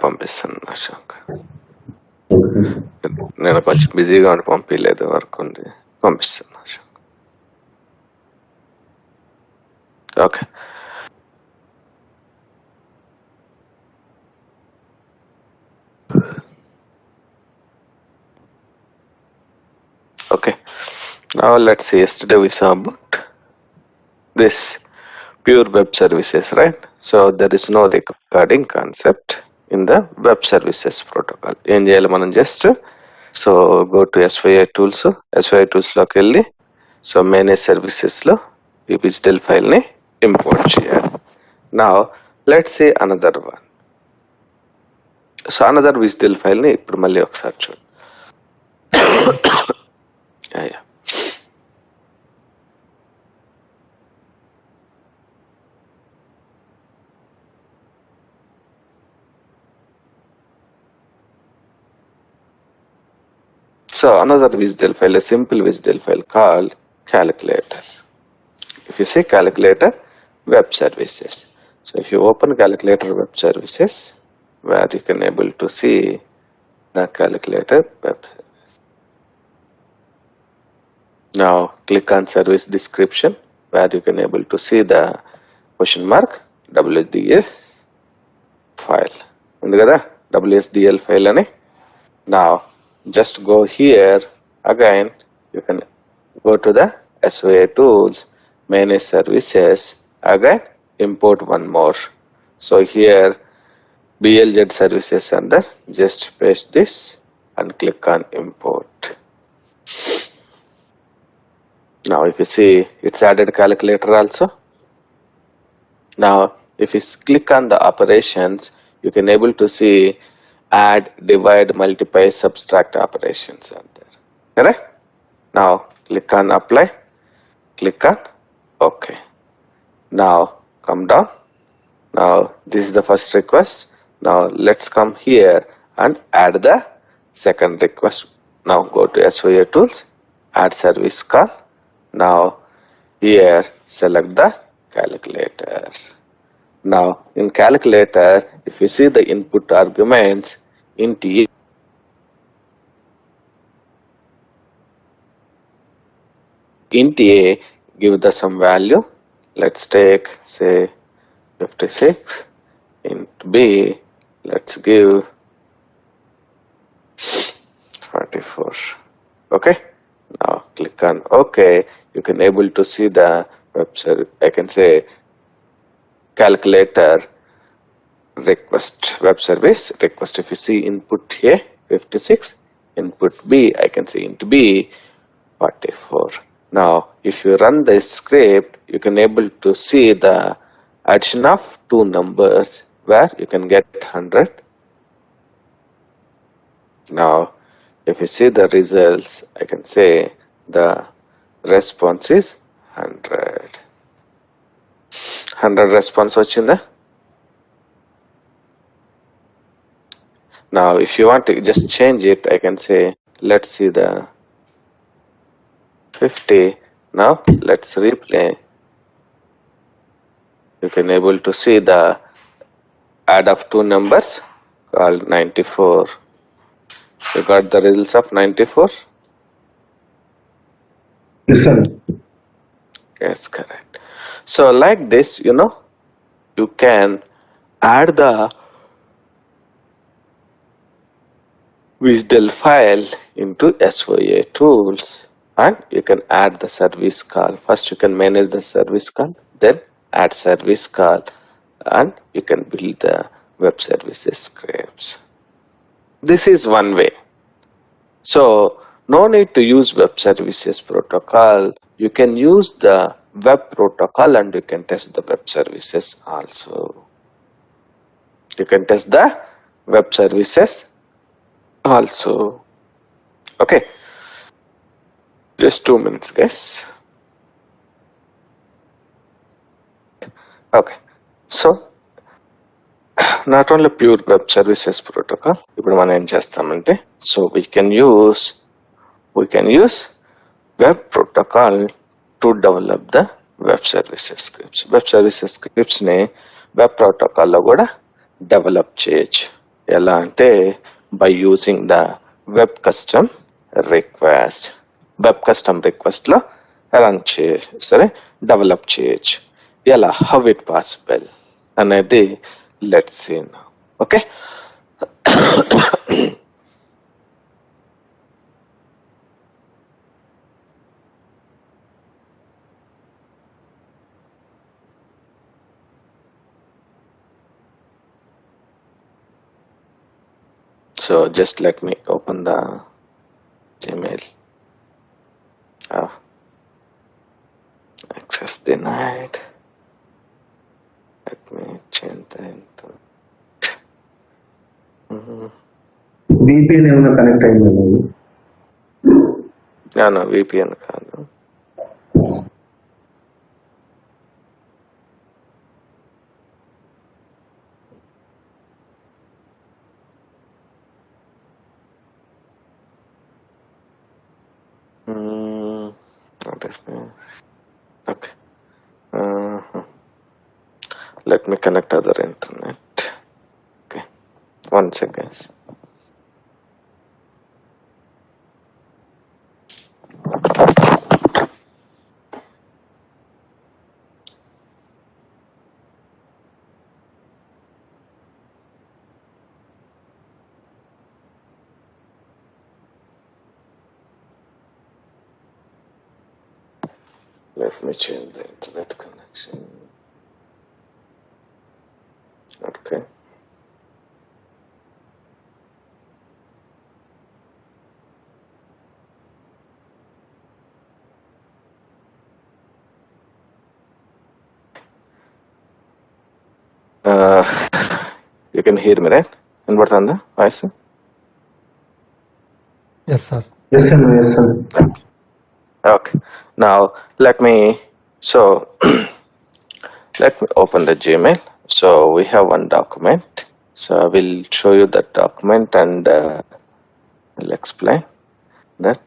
పంపిస్తాను అశోక్. నేను కొంచెం బిజీగా ఉండి పంపించలేదు, వర్క్ ఉంది. పంపిస్తాను Ashok. Okay. Okay. Now let's see. Yesterday we saw about this pure web services, right? So there is no recording concept in the web services protocol. ఏం చేయాలి మనం just so go to SYI tools. SYI tools లోకి వెళ్ళి so manage services లో ఈ digital file ని import చేయాలి. Now let's see another one. So another digital file ని ఇప్పుడు మళ్ళీ ఒకసారి చూడు. So another WSDL file, a simple WSDL file called calculator. If you see calculator web services. So if you open calculator web services, where you can able to see the calculator web service. Now click on service description, where you can able to see the question mark WSDL file. WSDL file ani. Now just go here again. You can go to the SYI tools, manage services, again import one more. So here BLZ services under, just paste this and click on import. Now if you see, it's added calculator also. Now if you click on the operations, you can able to see add, divide, multiply, subtract operations are there. Correct? Now click on apply, click on OK. Now come down. Now this is the first request. Now let's come here and add the second request. Now go to SYI tools, add service call. Now here select the calculator. Now in calculator, if you see the input arguments, int a, give the some value. Let's take say 56. Int b, let's give 44. Okay. Now click on OK. You can able to see the website. I can say calculator request, web service request. If you see input A 56, input B, I can see int B 44. Now if you run this script, you can able to see the addition of two numbers where you can get 100. Now if you see the results, I can say the response is 100. 100 response వచ్చిందా? Now if you want to just change it, I can say let's see the 50. Now let's replay. You can able to see the add of two numbers called 94. You got the results of 94? Yes, sir. Yes, correct. So like this, you know, you can add the WSDL file into SYI tools, and you can add the service call. First you can manage the service call, then add service call, and you can build the web services scripts. This is one way. So no need to use web services protocol. You can use the web protocol and you can test the web services also. You can test the web services also. Okay. Just 2 minutes, guys. Okay. So not only pure web services protocol, ఇప్పుడు మనం ఏం చేస్తామంటే so we can use web protocol to develop the web services scripts. Web services scripts ని web protocol లో కూడా develop చేయొచ్చు. ఎలా అంటే by using the web custom request లో రన్ చేయొచ్చు, సరే డెవలప్ చేయొచ్చు. ఎలా, హౌ ఇట్ పాసిబుల్ అనేది let's see now. Okay, so just let me open the Gmail. Access denied. Let me change the info. VPN ఏమైనా కనెక్ట్ అయిందా? No, VPN కాదు. What is this? Okay. Let me connect other internet. Okay. One second. Let me change the internet connection. Okay. You can hear me, right? And what's on the voice? Yes, sir. Yes, sir. Yes, sir. Okay. Now let me open the Gmail. So we have one document. So I will show you that document and I'll explain that.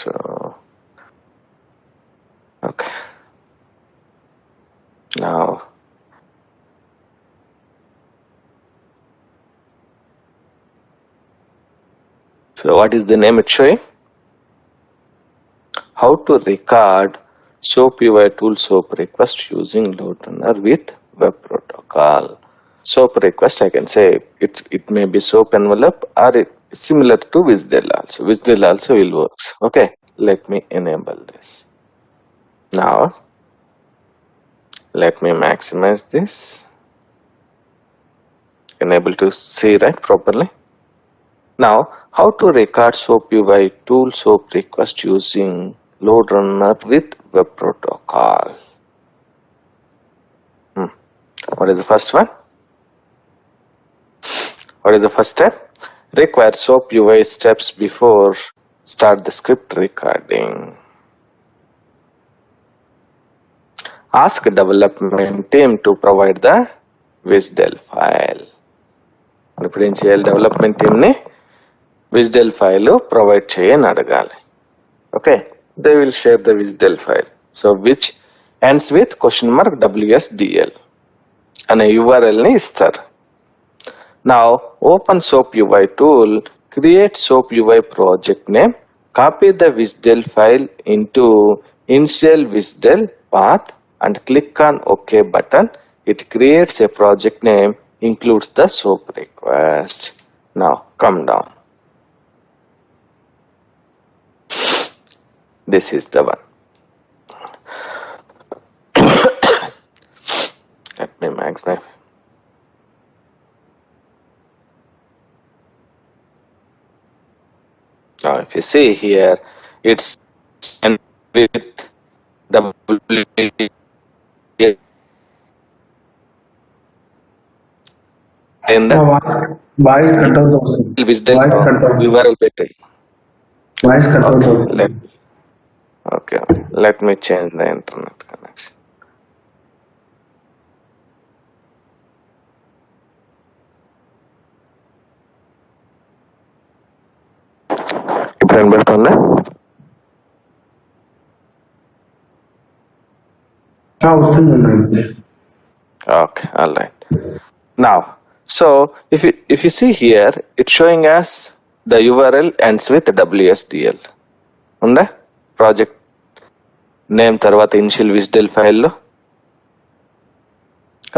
So, okay. Now, so what is the name it's showing? How to record soapUI tool SOAP request using load runner with web protocol. SOAP request, I can say it may be SOAP envelope or it is similar to WSDL also. WSDL also will work. Okay, let me enable this. Now, let me maximize this. Enable to see right properly. Now, how to record soapUI tool SOAP request using load runner with web protocol. What is the first one? What is the first step? Require soapUI steps before start the script recording. Ask development team to provide the WSDL file. ఇప్పుడు ఏం చేయాలి? Development team ని WSDL file provide చేయని అడగాలి. Okay, they will share the WSDL file. So which ends with $WSDL అనే URL ని ఇస్తారు. Now open soapUI tool, create soapUI project name, copy the WSDL file into initial WSDL path and click on OK button. It creates a project name, includes the SOAP request. Now come down. This is the one. Let me max my. Now if you see here, it's with the in the voice cut అవుతుంది. విజ్డెల్ voice cut అవుతుంది. URL పెట్టాయి. Voice cut Okay, అవుతుంది. okay. Let me change the internet connection. ఇప్పుడు ఏం పెడుతుందా? వస్తుందండి. Okay, all right. Now, so if you see here, it's showing us the URL ends with WSDL. ఉందా? Project name తర్వాత initial WSDL file లో.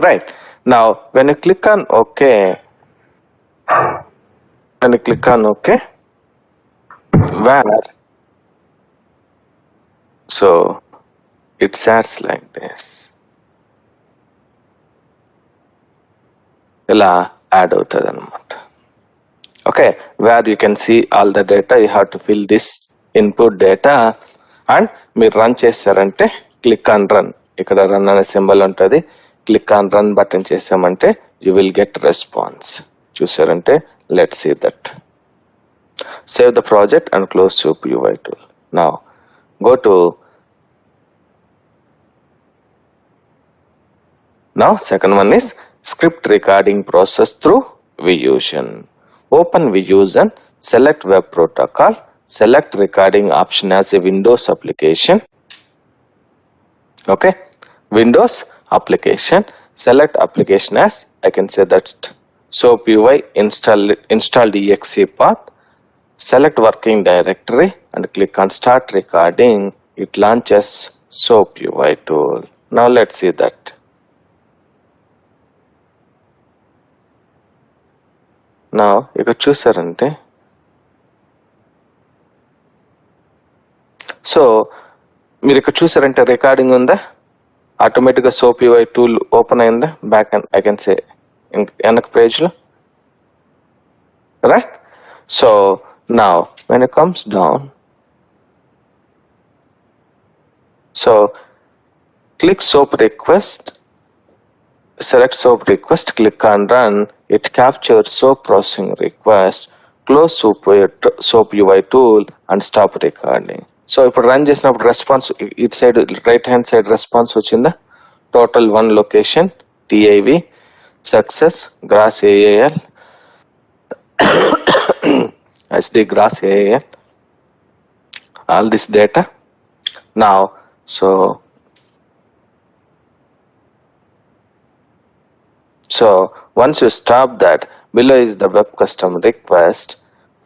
Right. Now, when you click on OK, where so it starts like this. ఇలా add అవుతుంది అనమాట. Okay, where you can see all the data, you have to fill this input data and మీరు run చేశారంటే click on run, ఇక్కడ run అనే symbol ఉంటుంది, click on run button చేసామంటే you will get response. చూసారంటే let's see that. Save the project and close soapUI tool. Now go to now second one is script recording process through Vusion. Open Vusion, select web protocol, select recording option as a Windows application. Okay, Windows application, select application as, I can say that soapUI installed exe path, select working directory and click on start recording. It launches soapUI tool. Now let's see that. నా ఇక్కడ చూసారంటే so మీరు ఇక్కడ చూసారంటే recording ఉందా, automatic గా soapUI tool open అయిందా, back and I can సే వెనక పేజ్ లో, right. So now when it comes down, so click soap request, select soap request, click on run. It captures soap processing request, close soapUI tool and stop recording. So ఇప్పుడు run చేసినప్పుడు response it side right hand side response వచ్చిందా, total 1 location, TIV, success, gross AAL, SD gross AAL, all this data. Now so once you stop that, below is the web custom request.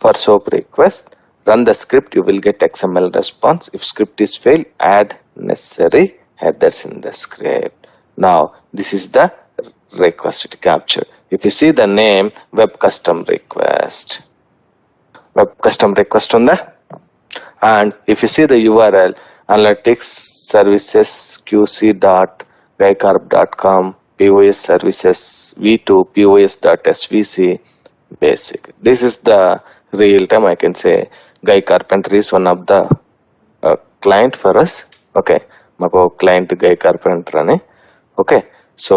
For soap request, run the script, you will get XML response. If script is failed, add necessary headers in the script. Now this is the request it captured. If you see the name, web custom request on that, and if you see the URL, analytics services qc.guycarp.com, POS services v2 pos.svc basic. This is the real time, I can say Guy Carpenter is one of the client for us. Okay, mako client Guy Carpenter ane. Okay, so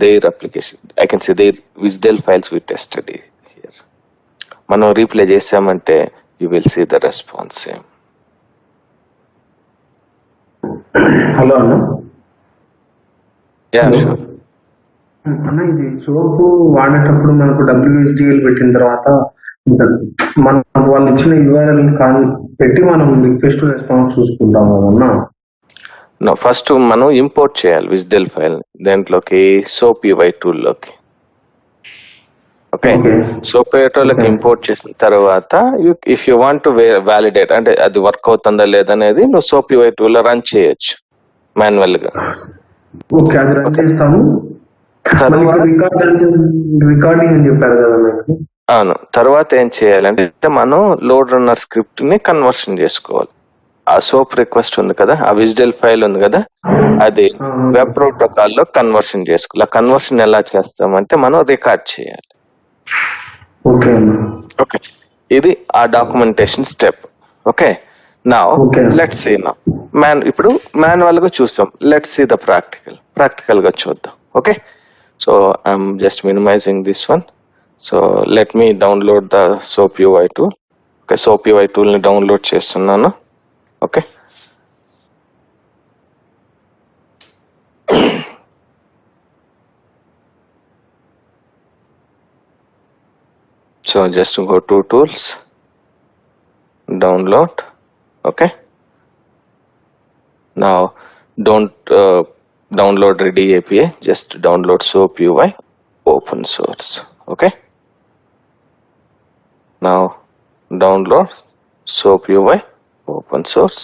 their application, I can say their WSDL files we tested here. మనం replay చేసామంటే you will see the response same. Hello అన్న. Yeah, sure. అన్న, ఇది soap వాడేటప్పుడు మనకు WSDL పెట్టిన తర్వాత మనం వాళ్ళు ఇచ్చిన URL పెట్టి మనం రిక్వెస్ట్ రెస్పాన్స్ చూసుకుంటాం కదన్నా. ఫస్ట్ మనం ఇంపోర్ట్ చేయాలి WSDL ఫైల్ దేంట్లోకి, soapUI టూల్ లోకి. ఓకే, soapUI టూల్ లోకి ఇంపోర్ట్ చేసిన తర్వాత if you want to validate, అంటే అది వర్క్ అవుతుందా లేదనేది నువ్వు soapUI టూల్ లో రన్ చేయొచ్చు మాన్యువల్ గా. ఓకే, అది రన్ చేస్తాము. రికార్డింగ్ అని చెప్పారు కదా మీకు. అవును, తర్వాత ఏం చేయాలంటే మనం లోడ్ రన్నర్ స్క్రిప్ట్ ని కన్వర్షన్ చేసుకోవాలి. ఆ సోప్ రిక్వెస్ట్ ఉంది కదా, ఆ WSDL ఫైల్ ఉంది కదా, అది వెబ్ ప్రోటోకాల్ లో కన్వర్షన్ చేసుకోవాలి. ఆ కన్వర్షన్ ఎలా చేస్తామంటే మనం రికార్డ్ చేయాలి. ఓకే, ఇది ఆ documentation step. Okay, now let's see. Now ఇప్పుడు మాన్యువల్ గా చూసాం, లెట్స్ సీ ద ప్రాక్టికల్ గా చూద్దాం. Okay, so I'm just minimizing this one. So let me download the soapUI tool. Okay, soapUI tool ని download చేస్తున్నాను. Okay, so just go to tools, download. Okay, now don't download ready API, just download soapUI open source. Okay, now download soapUI open source.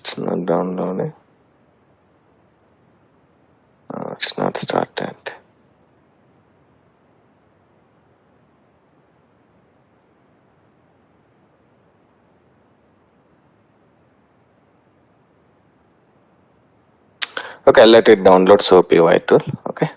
It's not downloading. It's not started. Okay, let it download soapUI tool. Okay,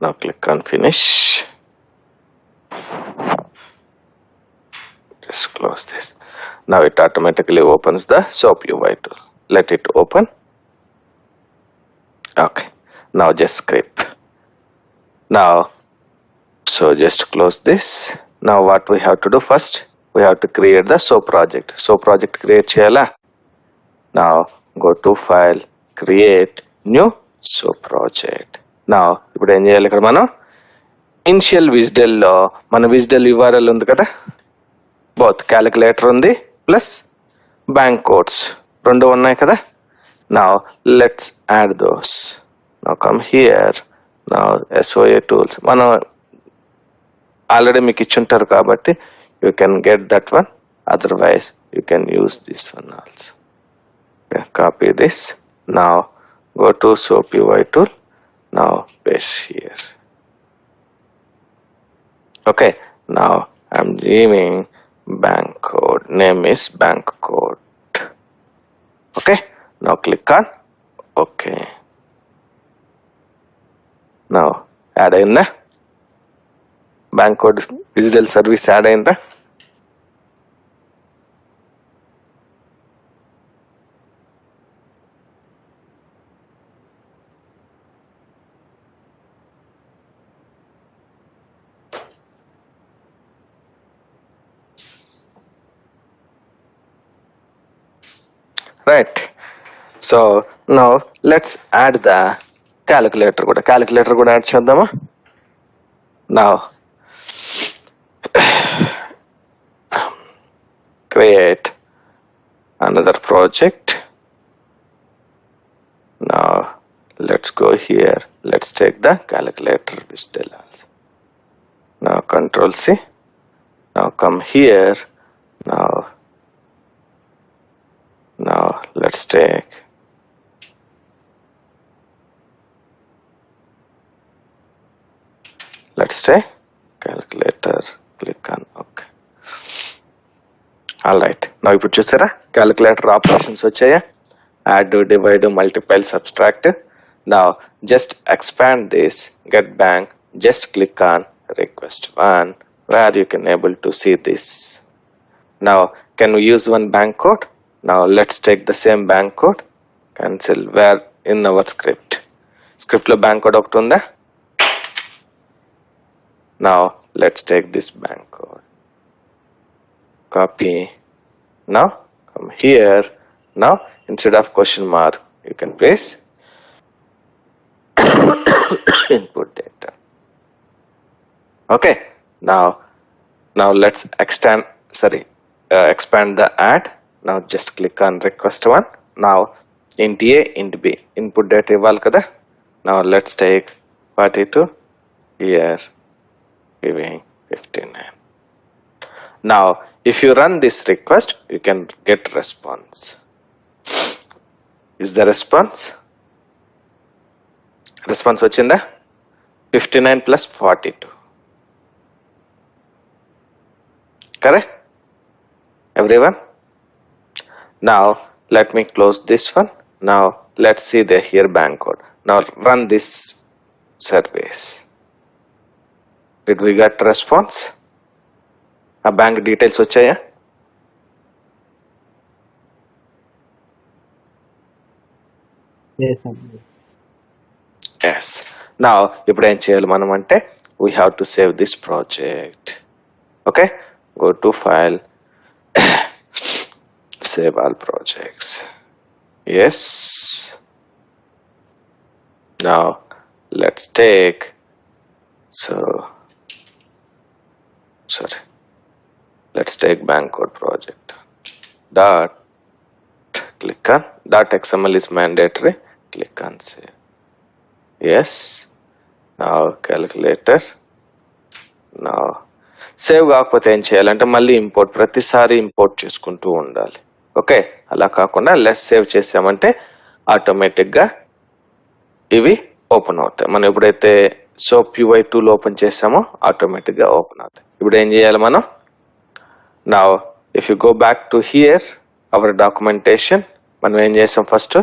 now click on finish. Just close this. Now it automatically opens the soapUI tool. Let it open. Okay, now just script. Now, so just close this. Now what we have to do first? We have to create the soap project. Soap project create cheyala. Now go to file, create new soap project. Now ఇప్పుడు ఏం చేయాలి, ఇక్కడ మనం initial విజ్డెల్ లో మన విజ్డెల్ URL ఉంది కదా, both calculator ఉంది ప్లస్ బ్యాంక్ కోడ్స్ రెండు ఉన్నాయి కదా. Now let's add those. Now come here. Now SOA tools మనం ఆల్రెడీ మీకు ఇచ్చుంటారు కాబట్టి you can get that one, otherwise you can use this one also. Okay, copy this. Now go to soapUI tool. Now paste here. Okay, now I'm giving bank code, name is bank code. Okay, now click on okay. Now add in the bank code digital service, add in the right. So now let's add the calculator కూడా. Calculator కూడా add చేద్దామా? Now create another project. Now let's go here. Let's take the calculator visual also. Now Control C. Now come here. Now let's take calculator, click on okay. All right, now ఇప్పుడు చూసారా calculator operations వచ్చాయా, add, divide, multiply, subtract. Now just expand this, get bank, just click on request one where you can able to see this. Now can we use one bank code? Now let's take the same bank code, cancel where in our script lo bank code ఒకటి ఉందా. Now let's take this bank code, copy. Now come here. Now instead of question mark you can place input data. Okay, now let's expand the ad. Now just click on request one. Now int A, int B, input data ఇవ్వాలి కదా. Now let's take 42 here, giving 59. Now if you run this request, you can get response. Is the response వచ్చిందా? 59 plus 42. Correct, everyone? Now let me close this one. Now let's see the here bank code. Now run this surveys. Did we get response? A bank details వచ్చాయా? Yes. Now ఇప్పుడు ఏం చేయాలి మనం అంటే we have to save this project. Okay, go to file, save all projects. Yes. Now let's take let's take bank code project dot, click on dot xml is mandatory, click on save. Yes. Now calculator. Now save కాకపోతే ఏం చేయాలంటే మళ్ళీ ప్రతిసారి import చేసుకుంటూ ఉండాలి. Okay, అలా కాకుండా less save చేసామంటే ఆటోమేటిక్ గా ఇవి ఓపెన్ అవుతాయి. మనం ఎప్పుడైతే soapUI టూల్ ఓపెన్ చేసామో ఆటోమేటిక్ గా ఓపెన్ అవుతాయి. ఇప్పుడు ఏం చేయాలి మనం? Now if you go back to here our documentation, మనం ఏం చేసాం ఫస్ట్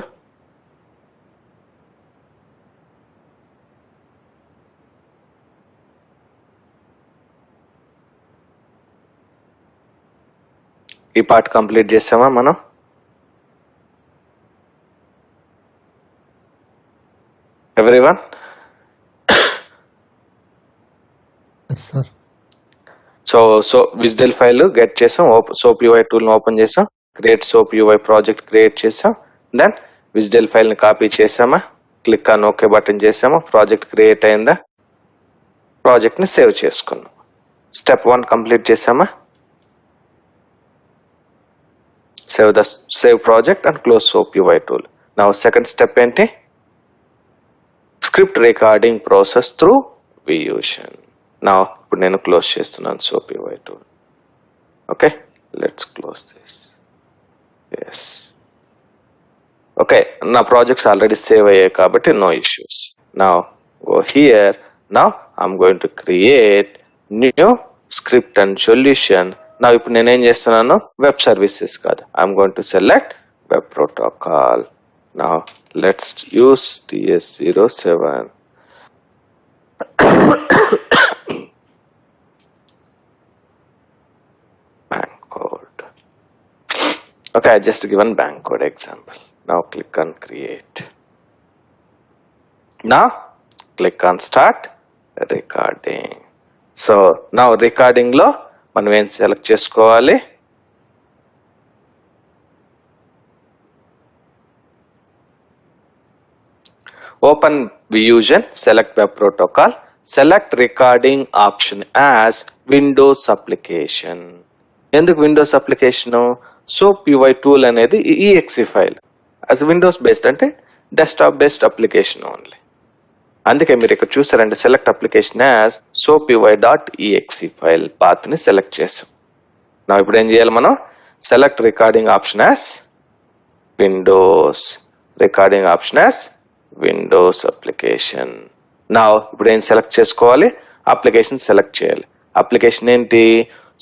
ఈ పార్ట్ కంప్లీట్ చేసామా మనం? Everyone? So WSDL file get చేసాం, soapUI టూల్ ని ఓపెన్ చేసాం, క్రియేట్ soapUI ప్రాజెక్ట్ క్రియేట్ చేసాం, దెన్ విజ్డెల్ ఫైల్ ని కాపీ చేసామా, క్లిక్ ఆన్ ఓకే బటన్ చేసామా, ప్రాజెక్ట్ క్రియేట్ అయిందా, ప్రాజెక్ట్ ని సేవ్ చేసుకున్నాం. స్టెప్ 1 కంప్లీట్ చేసామా? Save project and close soapUI tool. నా సెకండ్ స్టెప్ ఏంటి? Script recording process through VuGen. నా ఇప్పుడు నేను క్లోజ్ చేస్తున్నాను soapUI tool. Okay, let's close this. Yes, okay, నా ప్రాజెక్ట్స్ ఆల్రెడీ సేవ్ అయ్యాయి కాబట్టి నో ఇష్యూస్. నా గో హియర్. నా I'm going to create new script and solution. నా ఇప్పుడు నేనేం చేస్తున్నాను? వెబ్ సర్వీసెస్ కాదు, I'm going to select web protocol. నా let's use TS07. bank code. Okay, I just given bank code example. Now click on create. Now click on start recording. So now recording లో మనం ఏం select చేసుకోవాలి? Open VuGen, select web protocol, select recording option as Windows application. ఎందుకు Windows application? soapUI tool అనేది exe file, అది Windows based అంటే desktop based application only. అందుకే మీరు ఇక్కడ చూసారంటే select application as soapUI.exe file path ని సెలెక్ట్ చేసాం. నా ఇప్పుడు ఏం చేయాలి మనం? Select recording option as Windows, recording option as Windows application. నా ఇప్పుడు ఏం సెలెక్ట్ చేసుకోవాలి? అప్లికేషన్ సెలెక్ట్ చేయాలి. అప్లికేషన్ ఏంటి?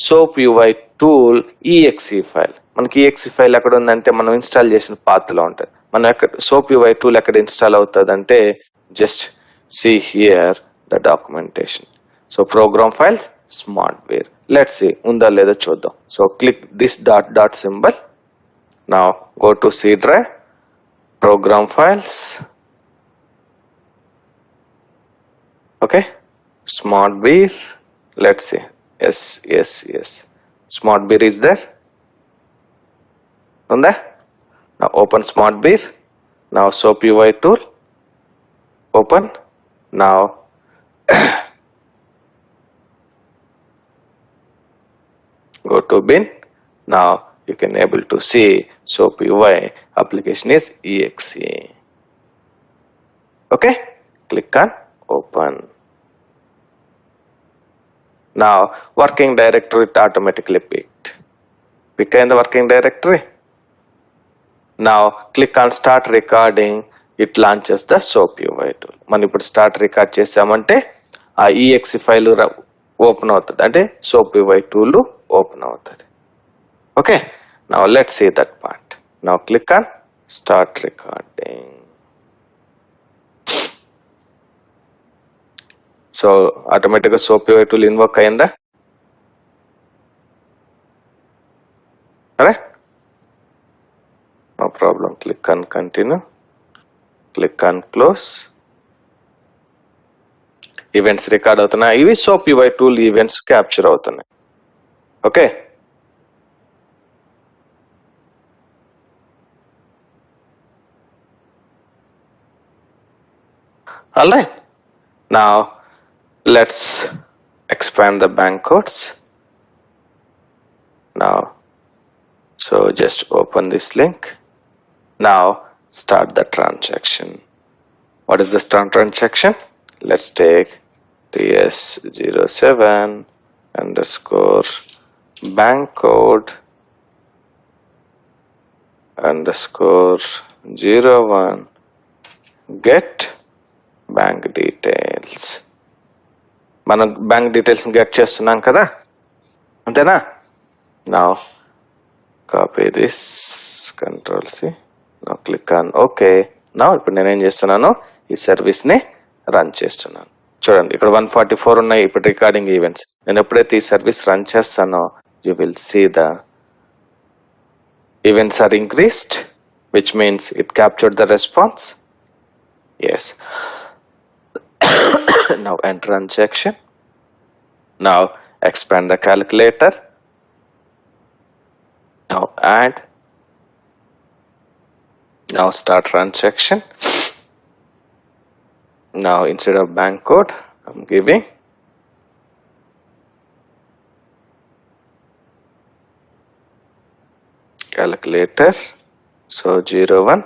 soapUI tool exe file. మనకి exe ఫైల్ ఎక్కడ ఉందంటే మనం ఇన్స్టాల్ చేసిన పాత్ లో ఉంటుంది. మనం ఎక్కడ soapUI టూల్ ఎక్కడ ఇన్స్టాల్ అవుతుంది అంటే just see here the documentation. So program files, smartware. Let's see ఉందా లేదా చూద్దాం. So click this dot symbol. Now go to C drive, program files. Okay, smartware. Let's see. Yes. Smartware is there. ఉందా? Now open smartware. Now soapUI tool. Open. Now Go to bin. Now you can able to see soapUI application is exe. Okay, click on open. Now working directory automatically picked. Pick in the working directory. Now click on start recording. It launches the soapUI tool. మనం ఇప్పుడు start record చేసామంటే ఆ exe file open అవుతుంది, అంటే soapUI tool open అవుతుంది. Okay, now let's see that part. Now click on start recording. So automatically soapUI tool invoke అయిందా? Alright, no problem. Click on continue. Click on close. Events record అవుతున్నాయి. ఇవి soapUI tool events capture అవుతున్నాయి. Okay, alright. Now let's expand the bank codes. Now, so just open this link. Now start the transaction. What is the transaction? Let's take TS07 underscore bank code underscore 01 get bank details. మనం bank details get చేస్తున్నాం కదా, అంతేనా? Now copy this, control C. Now click on OK. Now ఇప్పుడు నేనేం చేస్తున్నాను, ఈ service ని run చేస్తున్నాను. చూడండి ఇక్కడ 144 ఉన్నాయి ఇప్పుడు రికార్డింగ్ ఈవెంట్స్. నేను ఎప్పుడైతే ఈ సర్వీస్ రన్ చేస్తానో you will see the events are increased, which means it captured the response. Yes. Now enter transaction. Now expand the calculator. Now add. Now start transaction. Now instead of bank code, I'm giving calculator. So 01,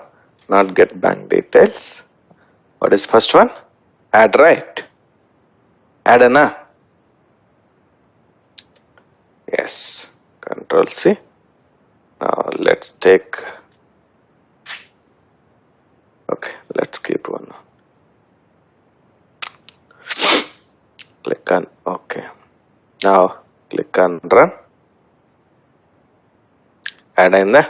not get bank details. What is first one? Add, right? Add ana? Yes. Control C. Now let's take, okay, let's keep one. Click on OK. Now click on run. Add in the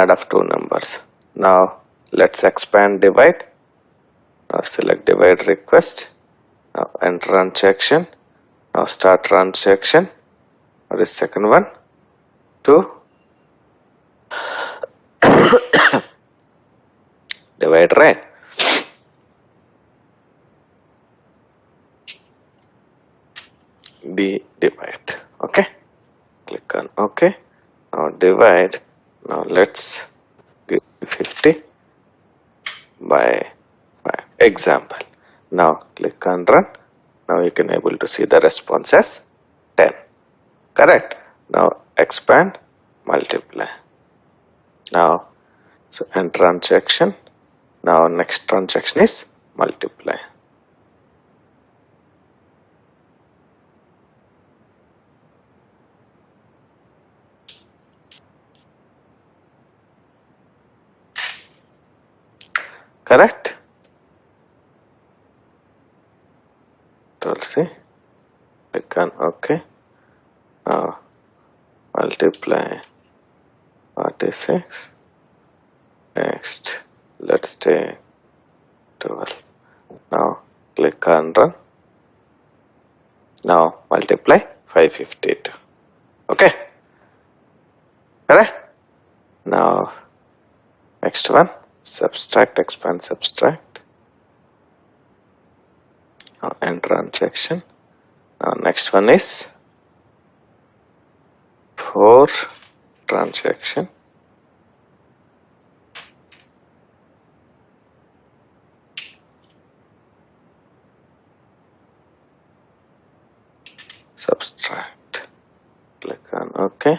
add of two numbers. Now let's expand divide. Now select divide request. Now enter transaction. Now start transaction. What is second one? 2. Divide, right? Divide. Okay. Click on OK. Now divide. Now let's give 50 by 5. Example. Now click on run. Now you can able to see the response as 10. Correct. Now expand, multiply. Now so end transaction. Now next transaction is multiply. Correct. Control C. Click on OK. Now multiply 46. Next, let's take 12. Now click on run. Now multiply 552. Okay. Correct. Now next one, subtract, expand, subtract. Now end transaction. Now next one is 4 transaction. Subtract. Okay,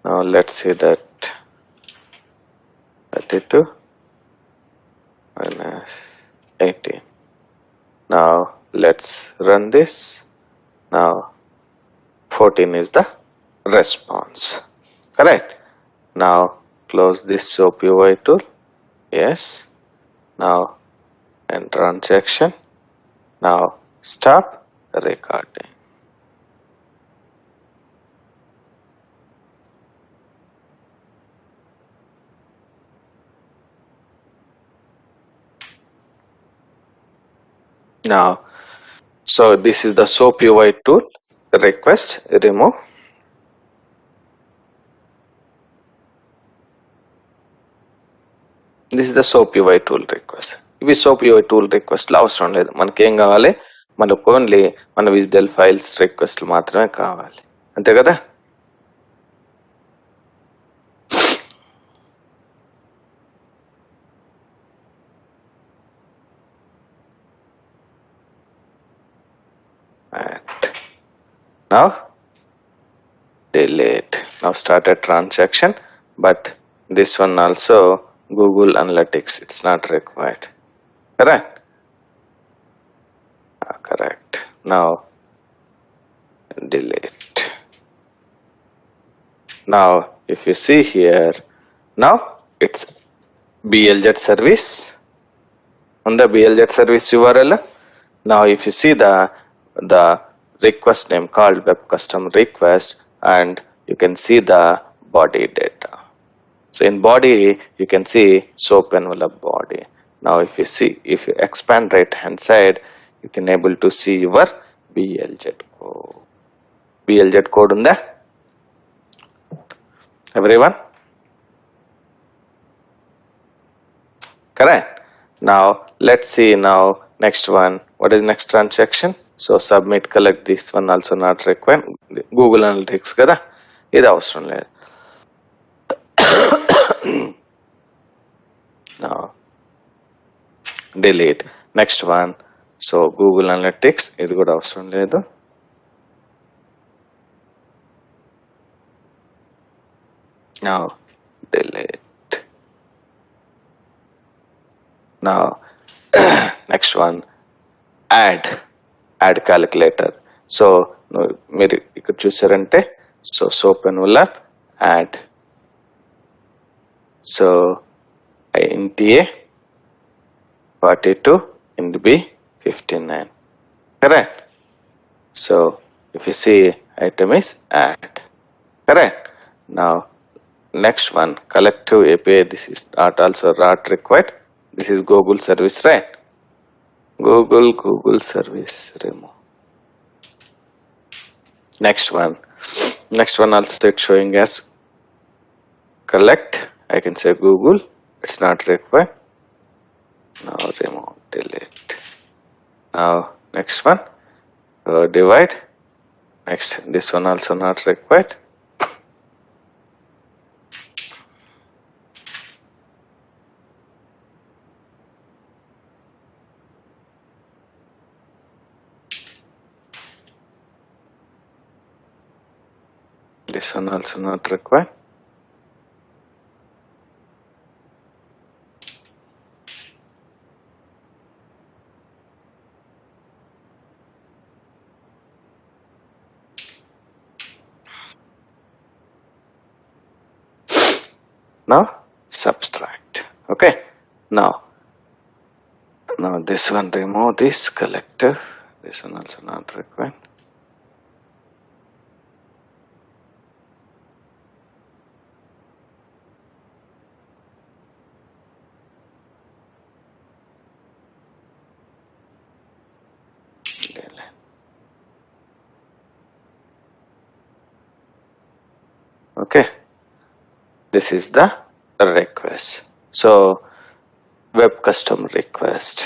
now let's see that 32 minus 18. Now let's run this. Now 14 is the response. Correct. Now close this soapUI tool. Yes. Now and transaction. Now stop recording. Now, so this is the soapUI tool. Request remove. This is the soapUI tool request. ఇవి soapUI tool request అవసరం లేదు. మనకి ఏం కావాలి, మనకు only మన visual files request మాత్రమే కావాలి, అంతే కదా. Now delete. Now start a transaction, but this one also Google Analytics, it's not required. Correct. Correct. Now delete. Now if you see here, now it's BLZ service on the BLZ service URL. Now if you see the request name called web custom request, and you can see the body data. So in body you can see soap envelope body. Now if you expand right hand side, you can able to see your BLZ code. BLZ code unda everyone? Correct. Now let's see now next one. What is next transaction? So submit collect, this one also not required. Google Analytics kada, ఇది అవసరం లేదు. Now delete. Next one, so Google Analytics, ఇది కూడా అవసరం లేదు. Now delete. Now next one, add calculator. So మీరు ఇక్కడ చూసారంటే, so soap envelope add, so int A 42, int B 59. Correct. So if you see item is add. Correct. Now next one, collective API, this is not required. This is Google service, right? Google service remove. Next one also it's showing as collect. I can say Google, it's not required. Now remove, delete. Now next one, divide. Next, this one also not required. This one also not required. Now subtract. Okay. Now this one remove, this collective. This one also not required. Okay, this is the request. So web custom request,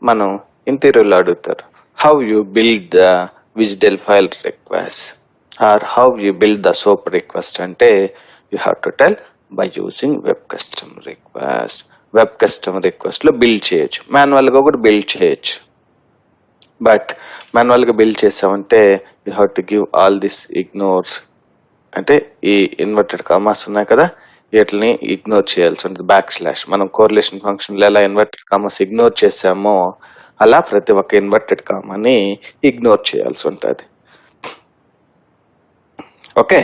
మనం ఇంటీరియర్లో అడుగుతారు, how you build the visual file request or how you build the soap request అంటే you have to tell by using web custom request. Web custom request లో build చేయొచ్చు, manual గా కూడా build చేయొచ్చు. But manual గా build చేసామంటే you have to give all this ignores అంటే ఈ ఇన్వర్టెడ్ కామాస్ ఉన్నాయి కదా, వీటిని ఇగ్నోర్ చేయాల్సి ఉంటుంది. బ్యాక్ స్లాష్ మనం కోరిలేషన్ ఫంక్షన్ లో ఎలా ఇన్వర్టెడ్ కామాస్ ఇగ్నోర్ చేసామో అలా ప్రతి ఒక్క ఇన్వర్టెడ్ కామాని ఇగ్నోర్ చేయాల్సి ఉంటుంది. Okay,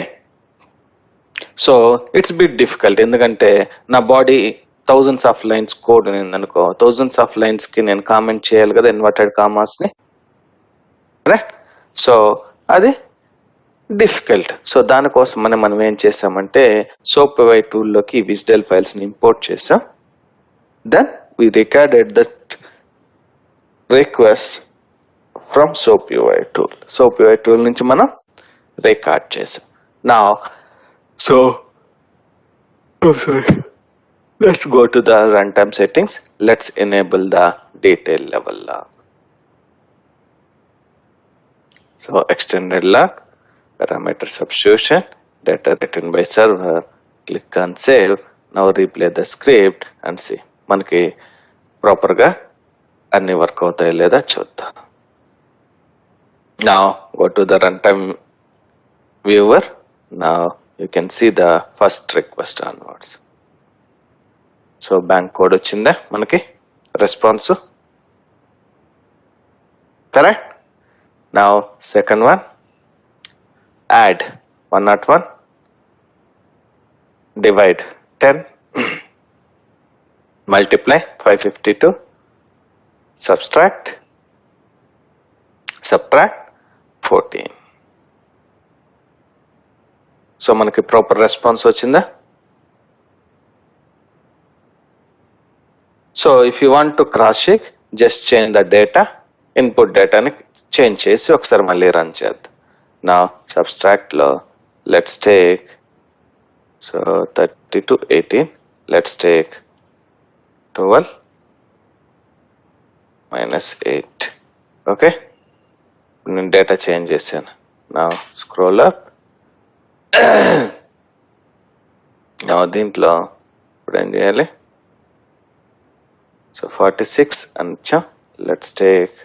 so it's bit difficult, ఎందుకంటే నా body thousands of lines code ఉంది అనుకో, థౌజండ్స్ ఆఫ్ లైన్స్ కి నేను కామెంట్ చేయాలి కదా ఇన్వర్టెడ్ కామాస్ ని, రైట్? సో అది డిఫికల్ట్. సో దానికోసం మనం ఏం చేసామంటే soapUI టూల్లోకి విజ్డెల్ ఫైల్స్ ని ఇంపోర్ట్ చేసాం. Then we recorded that request from soapUI tool. soapUI tool నుంచి మనం రికార్డ్ చేసాం. నా so let's go to the runtime settings. Let's enable the detail level log. So extended log, parameter substitution, data written by server, click on save. Now replay the script and see మనకి proper గా అన్ని work అవుతాయి లేదా చూద్దాం. Now go to the runtime viewer. Now you can see the first request onwards. So bank code వచ్చిందా మనకి response, correct? Now second one, add 101, divide 10, multiply 552, subtract 14. So మనకి proper response వచ్చిందా? So if you want to cross check, just change the data, input డేటాని change చేసి ఒకసారి మళ్ళీ run చేద్దాం. నా సబ్ట్రాక్ట్ లో let's take, so 30 to 18, let's take 12 minus 8. Okay, నేను డేటా చేంజ్ చేశాను. నా స్క్రోల్ అప్, నా దీంట్లో ఇప్పుడు ఏం చేయాలి? So 46 and let's take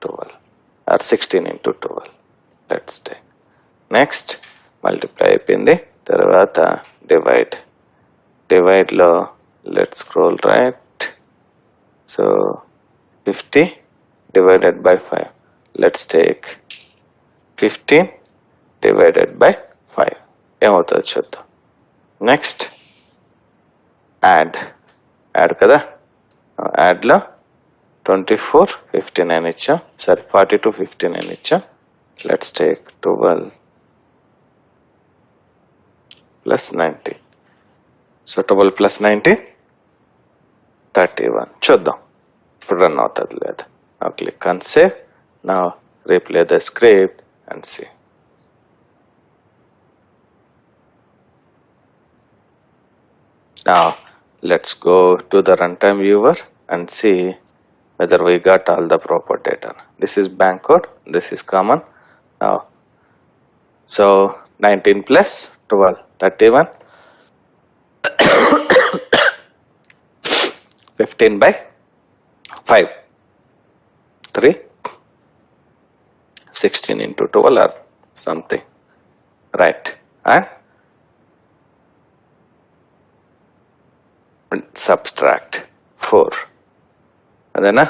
12 or 16 into 12. Let's take next, multiply అయిపోయింది. తర్వాత divide లో let's scroll right. So 50 divided by 5. Let's take 15 divided by 5. ఏమవుతుంది చూద్దాం. నెక్స్ట్ యాడ్ కదా, యాడ్ లో 24 59 ఇచ్చాం, సరే 42 59 ఇచ్చాం. Let's take 12 plus 90. సో 12 ప్లస్ 90 31. చూద్దాం ఇప్పుడు రన్ అవుతుంది లేదా. నా క్లిక్ ఆన్ సేవ్. నా replay the script and see. Now let's go to the runtime viewer and see whether we got all the proper data. This is bank code, this is common. Now so 19 plus 12 31, 15 by 5 3, 16 into 12 or something, right? And subtract 4. అదేనా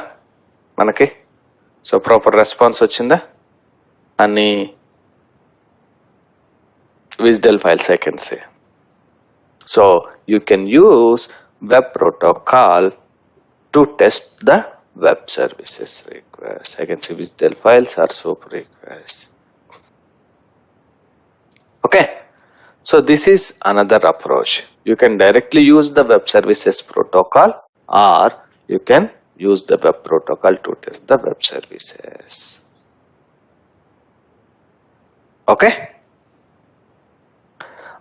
మనకి? So proper response వచ్చిందా? అన్ని విజ్డెల్ files I can say. So you can use web protocol to test the web services request. I can see vizdel files or soap requests. Okay, so this is another approach. You can directly use the web services protocol, or you can use the web protocol to test the web services. Okay,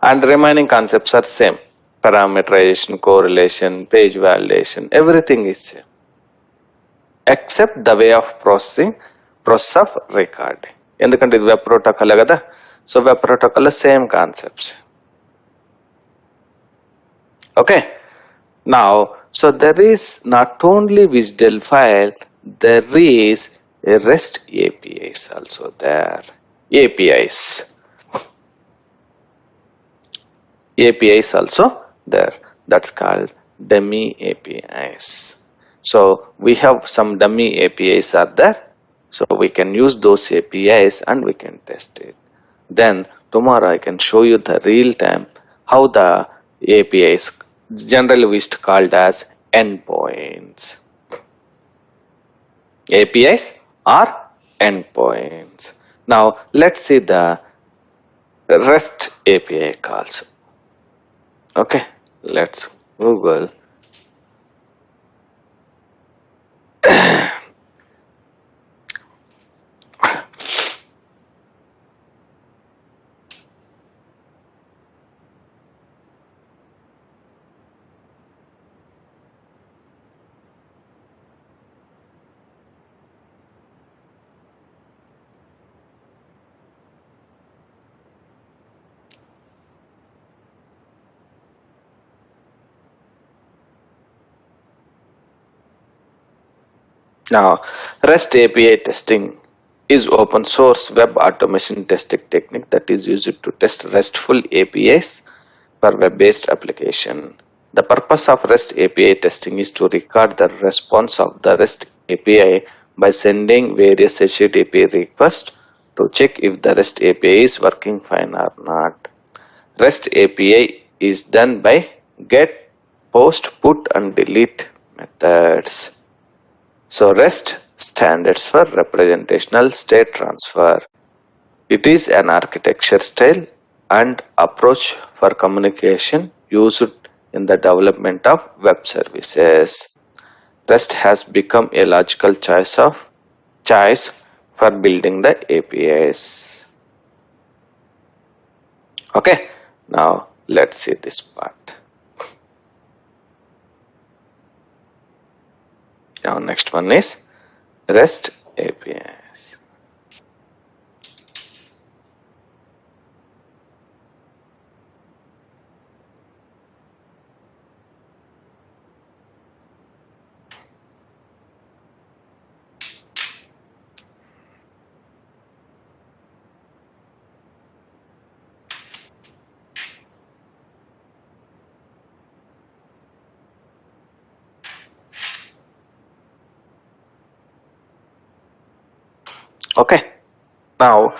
and remaining concepts are same. Parameterization, correlation, page validation, everything is same except the way of process of recording. ఎందుకంటే ఇది web protocol కదా, so web protocol same concepts. Okay, now so there is not only vizdel file, there is a REST APIs also there. APIs. APIs also there. That's called dummy APIs. So we have some dummy APIs are there. So we can use those APIs and we can test it. Then tomorrow I can show you the real time how the APIs generally we called as endpoints. APIs are endpoints. Now let's see the REST API calls. Okay, let's Google. Now, REST API testing is open source web automation testing technique that is used to test RESTful APIs for web-based application. The purpose of REST API testing is to record the response of the REST API by sending various HTTP requests to check if the REST API is working fine or not. REST API is done by get, post, put and delete methods. So REST stands for representational state transfer. It is an architecture style and approach for communication used in the development of web services. REST has become a logical choice for building the APIs. Okay, now let's see this part. Now next one is REST APIs. Okay, now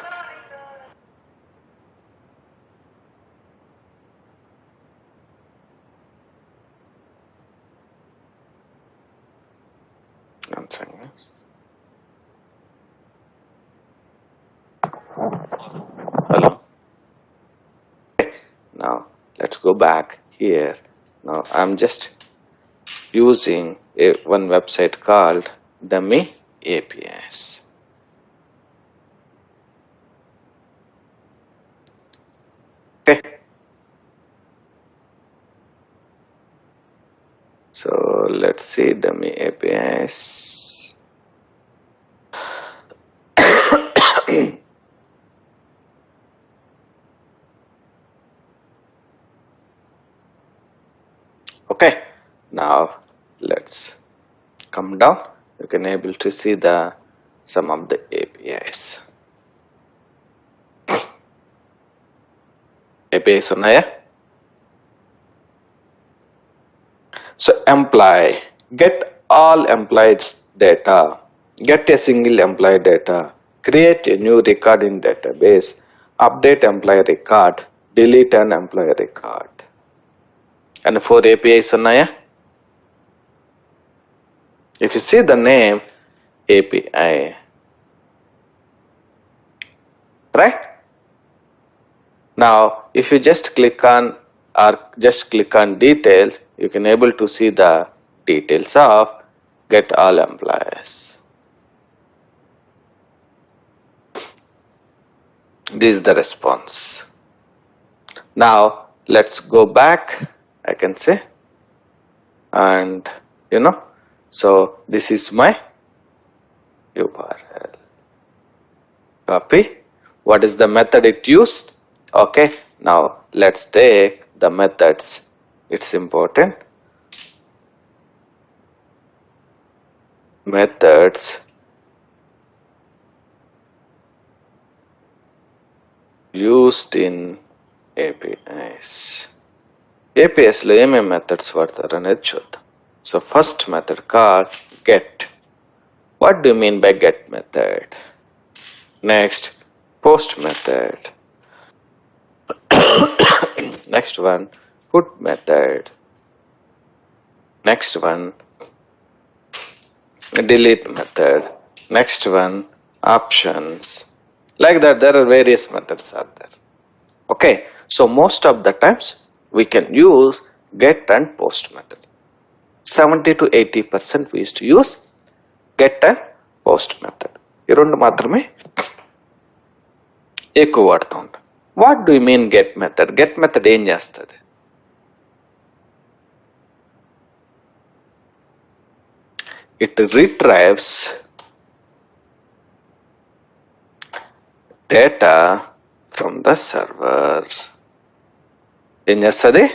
one second. Hello. Now let's go back here. Now I'm just using one website called Dummy APIs. Okay. So let's see Dummy APIs. Okay. Now let's come down. You can able to see some of the APIs. APIs ఉన్నాయా? So employee, get all employees data, get a single employee data, create a new record in database, update employee record, delete an employee record. And 4 APIs ఉన్నాయా? If you see the name API, right? Now if you just click on details, you can able to see the details of get all employees. This is the response. Now let's go back, I can say, and so this is my URL. Copy. What is the method it used? Okay, now let's take the methods. It's important. Methods used in APIs. APIs లో ఏమేం methods వాడతారు అనేది చూద్దాం. So first method call get. What do you mean by get method? Next, post method. Next one, put method. Next one, delete method. Next one, options. Like that, there are various methods out there. Okay, so most of the times we can use get and post method. 70 to 80% we used to use get and post method. ఈ రెండు మాత్రమే ఎక్కువ వాడుతూ ఉంటాం. What do you mean get method? Get method ఏం చేస్తుంది? It retrieves data from the server. ఏం చేస్తుంది?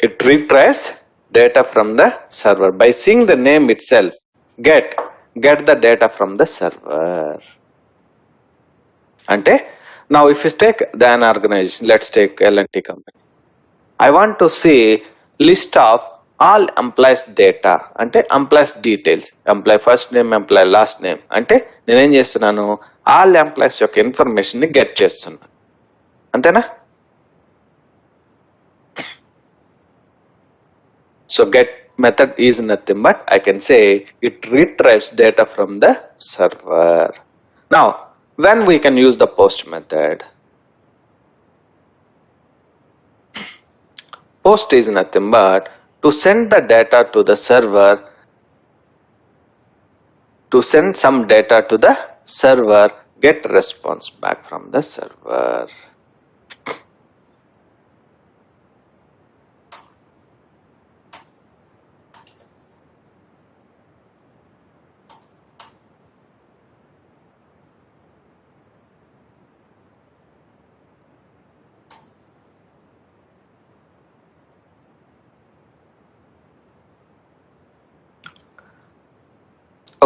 It retrieves data from the server by seeing the name itself. Get the data from the server. Ante now if you take an organization, let's take L&T company. I want to see list of all employees data ante employees details, employee first name, employee last name. Ante నేను ఏం చేస్తున్నాను? all employees యొక్క information ని get చేస్తున్నా. అంతేనా? So get method is nothing but I can say it retrieves data from the server. Now, when we can use the post method? Post is nothing but to send the data to the server, to send some data to the server, get response back from the server.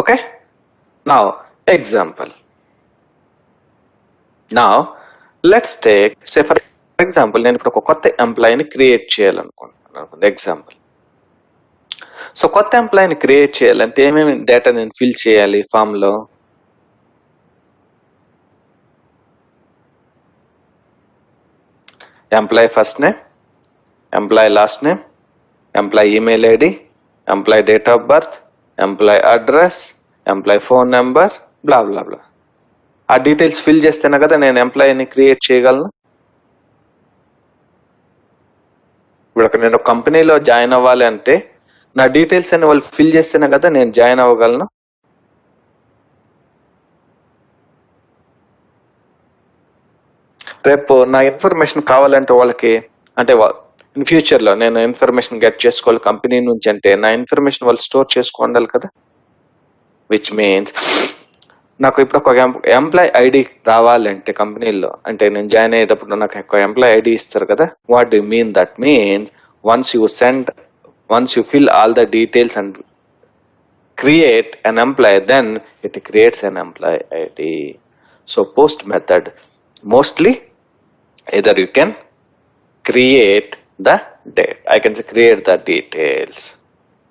Okay, now example. Now let's take, say for example, నేను ఇప్పుడు ఒక కొత్త ఎంప్లాయీని create చేయాలనుకుంటున్నాను. Example. So కొత్త ఎంప్లాయీని create చేయాలంటే ఏమేమి data నేను fill చేయాలి ఫామ్ లో? Employee first name, employee last name, employee email ID, employee date of birth, employee address, employee phone number, blah blah blah. ఆ డీటెయిల్స్ ఫిల్ చేస్తేనే కదా నేను ఎంప్లాయీని క్రియేట్ చేయగలను. ఇప్పుడు నేను కంపెనీలో జాయిన్ అవ్వాలి అంటే నా డీటెయిల్స్ అని వాళ్ళు ఫిల్ చేస్తేనే కదా నేను జాయిన్ అవ్వగలను. రేపు నా ఇన్ఫర్మేషన్ కావాలంటే వాళ్ళకి, అంటే ఇన్ ఫ్యూచర్ లో నేను ఇన్ఫర్మేషన్ గెట్ చేసుకోవాలి కంపెనీ నుంచి అంటే నా ఇన్ఫర్మేషన్ వాళ్ళు స్టోర్ చేసుకోవాలి కదా. విచ్ మీన్స్ నాకు ఇప్పుడు ఒక ఎంప్లాయీ ఐడి రావాలంటే కంపెనీలో, అంటే నేను జాయిన్ అయ్యేటప్పుడు నాకు ఒక ఎంప్లాయీ ఐడి ఇస్తారు కదా. What do mean? That means once you fill all the details and create an employee, then it creates an employee ID. So post method, mostly either you can create the date, I can say create the details.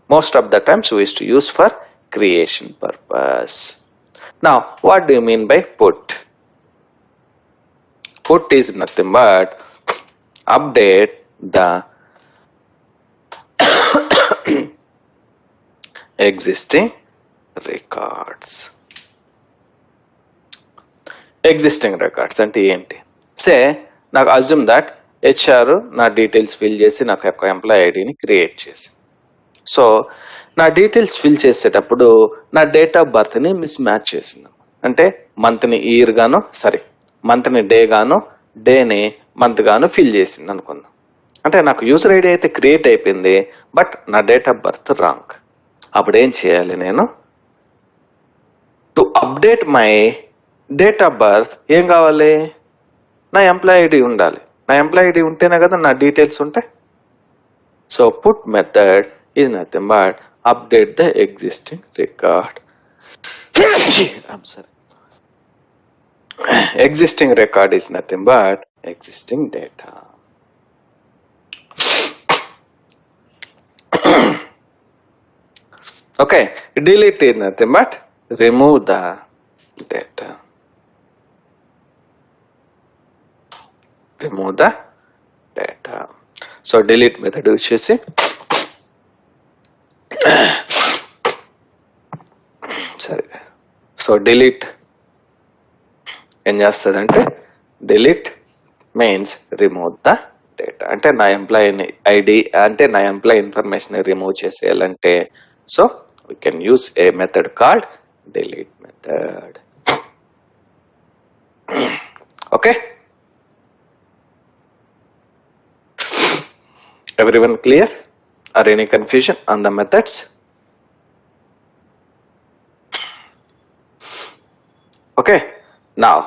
Most of the times we used to use for creation purpose. Now what do you mean by put? Put is nothing but update the existing records. Existing records అంటే ఏంటి? సే నాకు assume that HR నా details fill చేసి నాకు ఒక employee ఐడిని create చేసి, so నా డీటెయిల్స్ ఫిల్ చేసేటప్పుడు నా డేట్ ఆఫ్ బర్త్ ని మిస్ మ్యాచ్ చేసింది. అంటే మంత్ ని ఇయర్ గాను, మంత్ ని డే గాను, డేని మంత్ గాను ఫిల్ చేసింది అనుకుందాం. అంటే నాకు యూజర్ ఐడి అయితే క్రియేట్ అయిపోయింది, బట్ నా డేట్ ఆఫ్ బర్త్ రాంగ్. అప్పుడు ఏం చేయాలి నేను? To update my date of birth ఏం కావాలి? నా ఎంప్లాయీ ఐడి ఉండాలి. నా ఎంప్లాయీ ఐడి ఉంటేనే కదా నా డీటెయిల్స్ ఉంటాయి. So put method is nothing but update the existing record. I'm sorry. Existing record is nothing but existing data. Okay, delete is nothing but remove the data. Remove the data. So delete method వచ్చేసి సరే. So delete ఏం చేస్తుందంటే delete means remove the data. అంటే నా employee ID అంటే నా employee information remove చేసేయాలంటే so we can use a method called delete method. Okay, everyone clear or any confusion on the methods? Okay, now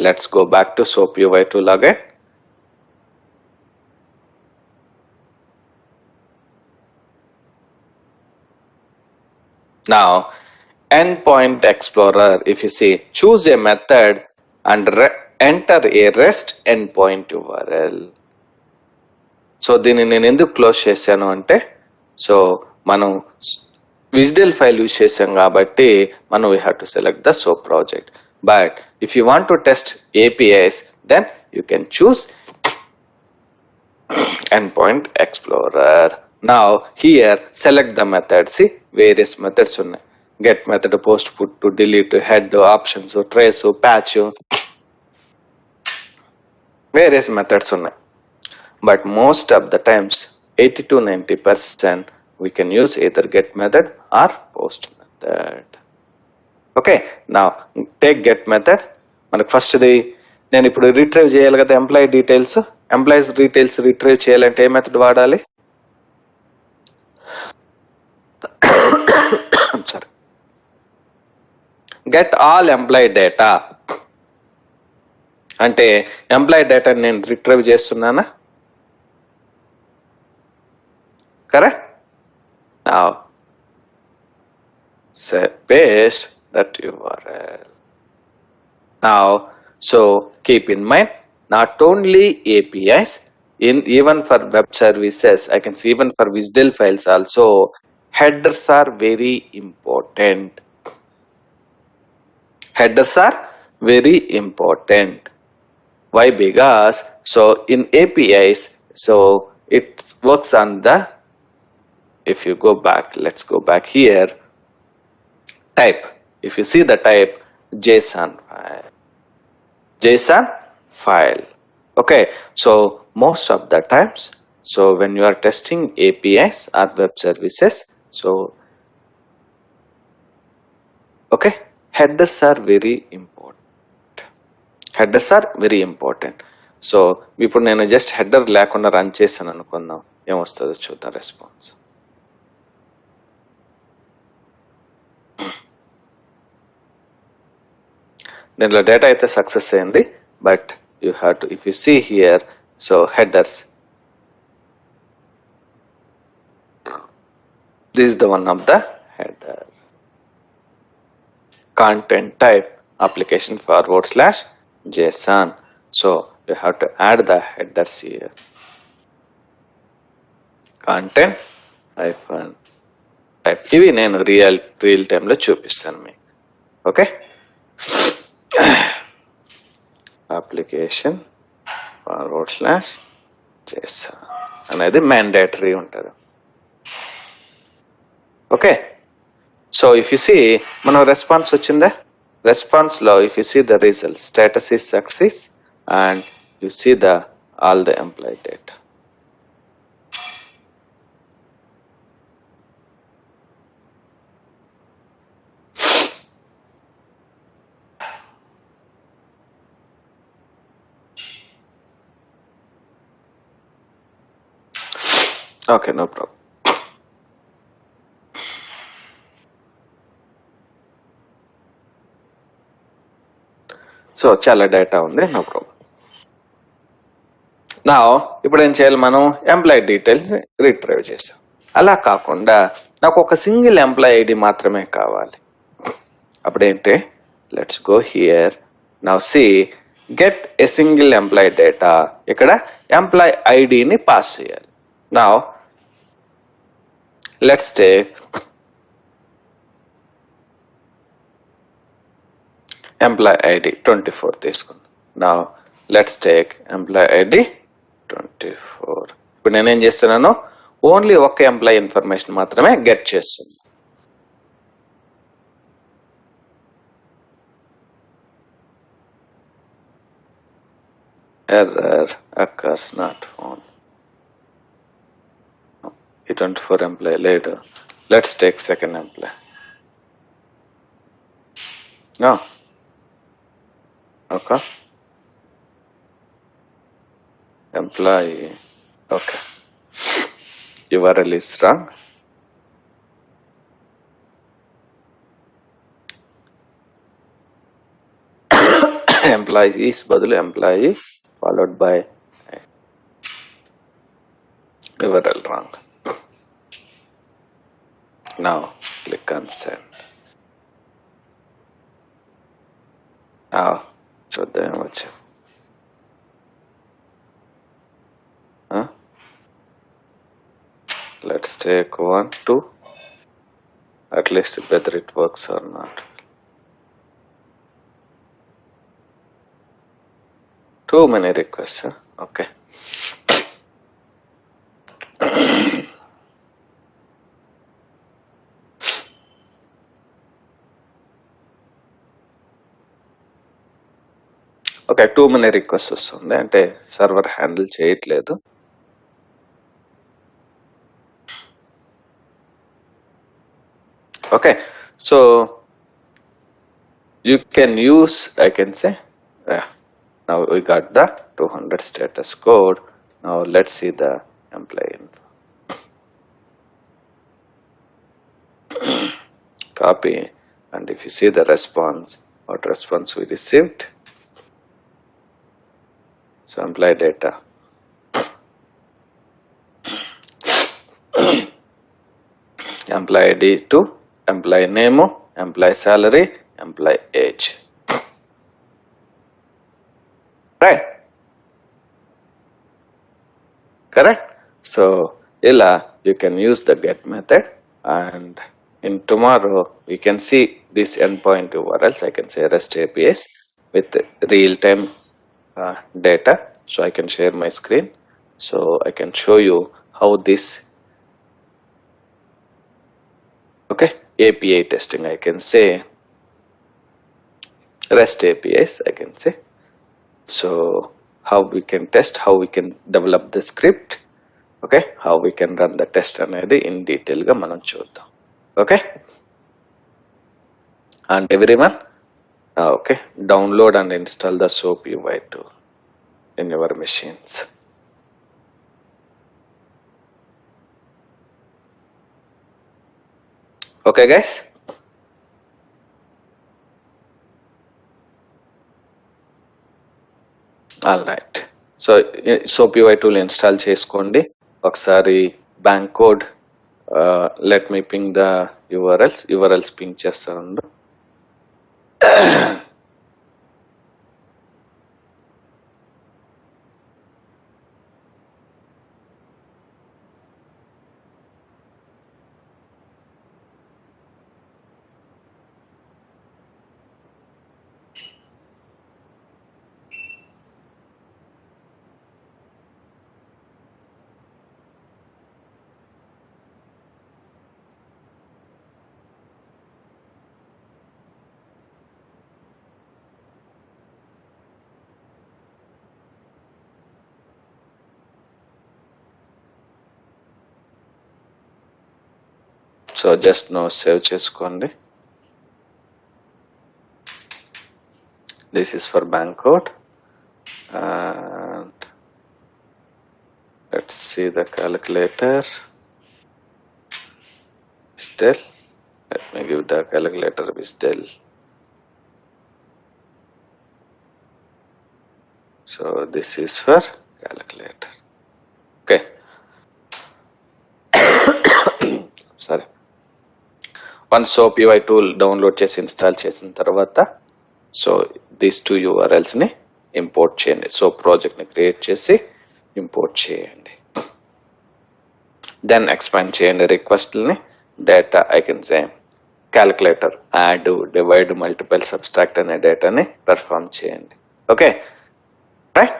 let's go back to soapUI tool again. Now endpoint explorer, if you see, choose a method and enter a REST endpoint URL. So దీన్ని నేను ఎందుకు close చేశాను అంటే so మనం విజ్డెల్ file use చేసాం కాబట్టి మనం we have to select the soap project. But if you want to test APIs then you can choose endpoint explorer. Now here select the method. See various methods ఉన్నాయి. Get method, post, put to, delete, head, options, trace, patch, various methods ఉన్నాయి. But most of the times 80 to 90% we can use either get method or post method. Okay, now take get method. మనకు first the నేను ఇప్పుడు retrieve చేయాలి కదా employee details. Employees details retrieve చేయాలంటే ఏ method వాడాలి? సరే, get all employee data అంటే employee data నేను రిట్రైవ్ చేస్తున్నానా? Correct? Now paste that URL. Now so keep in mind not only APIs, even for web services, I can see even for WSDL files also headers are very important. Headers are very important. Why? Because so in APIs, so it works on the, if you go back, let's go back here, type. If you see the type JSON file. JSON file. Okay, so most of the times, so when you are testing APIs or web services, so okay, headers are very important. Headers are very important. So ఇప్పుడు నేను just header లేకుండా run చేశాను అనుకుందాం, ఏమొస్తుందో చూద్దాం response. దీంట్లో data అయితే success అయింది, but you have to, if you see here, so headers, this is the one of the header. Content type application forward/JSON. So you have to add the headers here. Content hyphen type. ఇవి నేను real time లో చూపిస్తాను మీకు. Okay, application forward/JSON అనేది mandatory ఉంటుంది. Okay, so if you see మనం response వచ్చిందా, response లో if you see the result, status is success and you see the all the employee data. Okay, no problem. So చాలా data ఉంది, no problem. నా ఇప్పుడు ఏం చేయాలి, మనం ఎంప్లాయీ డీటెయిల్స్ రిట్రైవ్ చేసాం. అలా కాకుండా నాకు ఒక సింగిల్ ఎంప్లాయీ ఐడి మాత్రమే కావాలి. అప్పుడేంటే let's go here, now see get a single employee data. ఇక్కడ ఎంప్లాయీ ఐడిని పాస్ చేయాలి. Now let's take employee ID 24 తీసుకుందాం. Now let's take employee ID 24. ఇప్పుడు నేనేం చేస్తున్నాను, ఓన్లీ ఒక్క ఎంప్లాయీ ఇన్ఫర్మేషన్ మాత్రమే గెట్ చేస్తుంది. Error occurs not found. 24 employee later. Let's take second employee. No. Okay. Employee. Okay. URL is wrong. Employee is బదులు employee followed by URL wrong. Now click on send. Now చూద్దాం ఏమొచ్చు. Let's take 1, 2. At least whether it works or not. Too many requests. Okay. Okay, too many request వస్తుంది, అంటే server handle చేయట్లేదు. Okay, so you can use, I can say, now we got the 200 status code. Now let's see the employee info. Copy, and if you see the response, what response we received. So employee data. Employee ID to employee name, employee salary, employee age. Right? Correct? So ila you can use the get method, and in tomorrow we can see this endpoint URLs. I can say REST APIs with real-time data. So I can share my screen, so I can show you how this, okay, API testing, I can say REST APIs, I can say. So how we can test, how we can develop the script, okay, how we can run the test అనేది in detail గా మనం చూద్దాం. Okay, and everyone, okay, download and install the soapUI tool in your machines. Okay guys, all right. So soapUI tool install చేసుకోండి. ఒకసారి bank code, let me ping the URLs ping చేస్తాను. So just no save చేసుకోండి. This is for bank code, and let's see the calculator. Still, let me give the calculator with still. So this is for calculator. Okay. Sorry. Once soapUI tool download చేసి install చేసిన తర్వాత, so these two URLs ని import చేయండి. So project ని create చేసి import చేయండి. Then expand చేయండి రిక్వెస్ట్ని. Data I can say calculator add, divide, multiple, subtract అనే డేటాని పెర్ఫామ్ చేయండి. Okay right.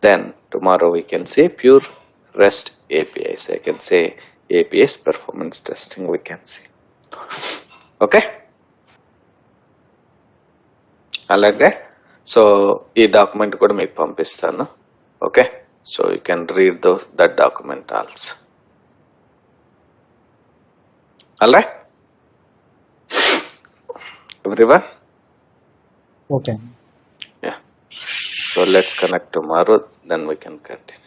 Then tomorrow we can see pure REST APIs. I can say APIs performance testing we can see. Okay, అలాగే so ఈ document కూడా మీకు పంపిస్తాను. Okay, so you can read that document also. alright everyone. Okay. Yeah, so let's connect tomorrow, then we can continue.